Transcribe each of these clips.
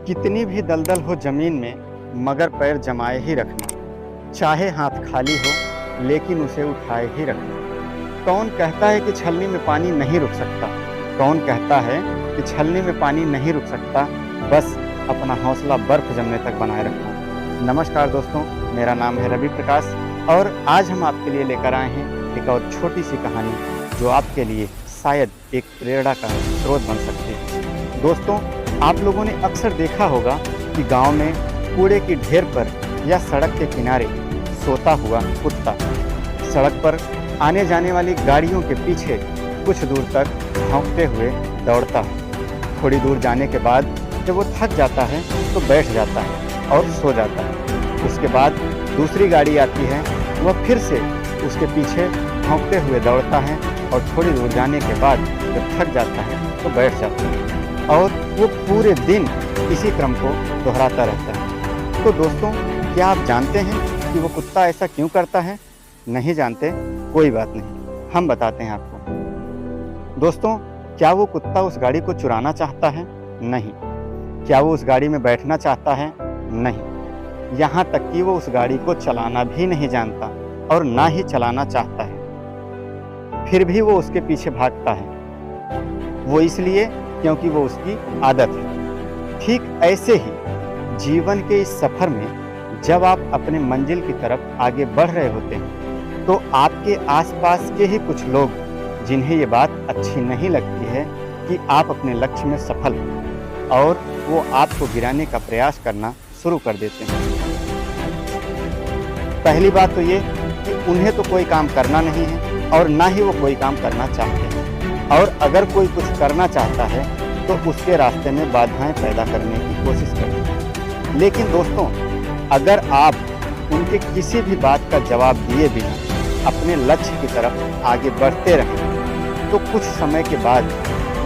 कितनी भी दलदल हो जमीन में मगर पैर जमाए ही रखना, चाहे हाथ खाली हो लेकिन उसे उठाए ही रखना। कौन कहता है कि छलनी में पानी नहीं रुक सकता, कौन कहता है कि छलनी में पानी नहीं रुक सकता, बस अपना हौसला बर्फ जमने तक बनाए रखना। नमस्कार दोस्तों, मेरा नाम है रवि प्रकाश और आज हम आपके लिए लेकर आए हैं एक और छोटी सी कहानी जो आपके लिए शायद एक प्रेरणा का स्रोत बन सकती है। दोस्तों, आप लोगों ने अक्सर देखा होगा कि गांव में कूड़े की ढेर पर या सड़क के किनारे सोता हुआ कुत्ता सड़क पर आने जाने वाली गाड़ियों के पीछे कुछ दूर तक भौंकते हुए दौड़ता है। थोड़ी दूर जाने के बाद जब वो थक जाता है तो बैठ जाता है और सो जाता है। उसके बाद दूसरी गाड़ी आती है, वह फिर से उसके पीछे भौंकते हुए दौड़ता है और थोड़ी दूर जाने के बाद जब थक जाता है तो बैठ जाता है और वो पूरे दिन इसी क्रम को दोहराता रहता है। तो दोस्तों, क्या आप जानते हैं कि वो कुत्ता ऐसा क्यों करता है? नहीं जानते? कोई बात नहीं, हम बताते हैं आपको। दोस्तों, क्या वो कुत्ता उस गाड़ी को चुराना चाहता है? नहीं। क्या वो उस गाड़ी में बैठना चाहता है? नहीं। यहाँ तक कि वो उस गाड़ी को चलाना भी नहीं जानता और ना ही चलाना चाहता है, फिर भी वो उसके पीछे भागता है। वो इसलिए क्योंकि वो उसकी आदत है। ठीक ऐसे ही जीवन के इस सफ़र में जब आप अपने मंजिल की तरफ आगे बढ़ रहे होते हैं तो आपके आसपास के ही कुछ लोग जिन्हें ये बात अच्छी नहीं लगती है कि आप अपने लक्ष्य में सफल हो और वो आपको गिराने का प्रयास करना शुरू कर देते हैं। पहली बात तो ये कि उन्हें तो कोई काम करना नहीं है और ना ही वो कोई काम करना चाहते हैं, और अगर कोई कुछ करना चाहता है तो उसके रास्ते में बाधाएं पैदा करने की कोशिश करते हैं। लेकिन दोस्तों, अगर आप उनके किसी भी बात का जवाब दिए बिना अपने लक्ष्य की तरफ आगे बढ़ते रहें तो कुछ समय के बाद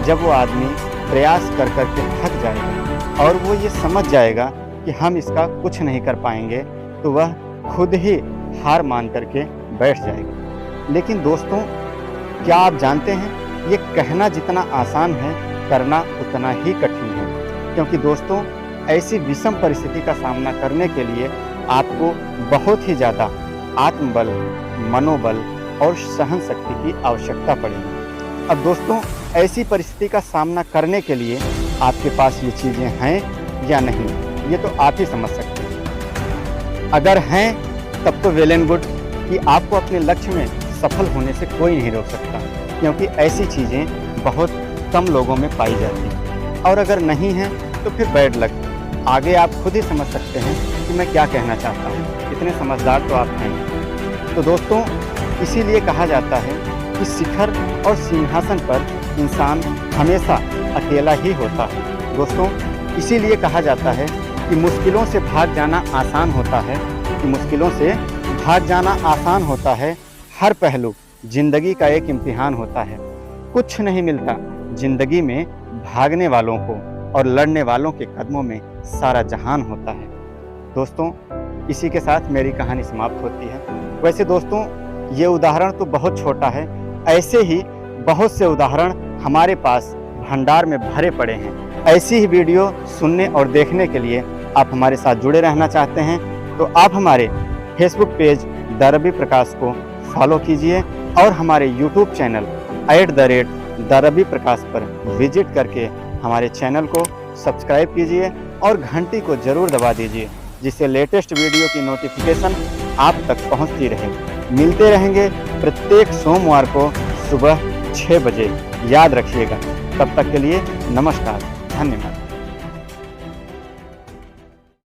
जब वो आदमी प्रयास कर कर के थक जाएगा और वो ये समझ जाएगा कि हम इसका कुछ नहीं कर पाएंगे तो वह खुद ही हार मान करके बैठ जाएगा। लेकिन दोस्तों, क्या आप जानते हैं, ये कहना जितना आसान है करना उतना ही कठिन है, क्योंकि दोस्तों ऐसी विषम परिस्थिति का सामना करने के लिए आपको बहुत ही ज़्यादा आत्मबल, मनोबल और सहन शक्ति की आवश्यकता पड़ेगी। अब दोस्तों, ऐसी परिस्थिति का सामना करने के लिए आपके पास ये चीज़ें हैं या नहीं, ये तो आप ही समझ सकते हैं। अगर हैं तब तो वेल एंड गुड कि आपको अपने लक्ष्य में सफल होने से कोई नहीं रोक सकता, क्योंकि ऐसी चीज़ें बहुत कम लोगों में पाई जाती हैं। और अगर नहीं है तो फिर बैड लक। आगे आप खुद ही समझ सकते हैं कि मैं क्या कहना चाहता हूँ, इतने समझदार तो आप हैं। तो दोस्तों, इसीलिए कहा जाता है कि शिखर और सिंहासन पर इंसान हमेशा अकेला ही होता है। दोस्तों, इसीलिए कहा जाता है कि मुश्किलों से भाग जाना आसान होता है, कि मुश्किलों से भाग जाना आसान होता है। हर पहलू जिंदगी का एक इम्तिहान होता है। कुछ नहीं मिलता जिंदगी में भागने वालों को, और लड़ने वालों के कदमों में सारा जहान होता है। दोस्तों, इसी के साथ मेरी कहानी समाप्त होती है। वैसे दोस्तों, ये उदाहरण तो बहुत छोटा है, ऐसे ही बहुत से उदाहरण हमारे पास भंडार में भरे पड़े हैं। ऐसी ही वीडियो सुनने और देखने के लिए आप हमारे साथ जुड़े रहना चाहते हैं तो आप हमारे Facebook page the Ravi Prakash को फॉलो कीजिए और हमारे YouTube channel @the Ravi Prakash पर विजिट करके हमारे चैनल को सब्सक्राइब कीजिए और घंटी को ज़रूर दबा दीजिए, जिससे लेटेस्ट वीडियो की नोटिफिकेशन आप तक पहुंचती रहे। मिलते रहेंगे प्रत्येक सोमवार को सुबह 6 बजे, याद रखिएगा। तब तक के लिए नमस्कार, धन्यवाद।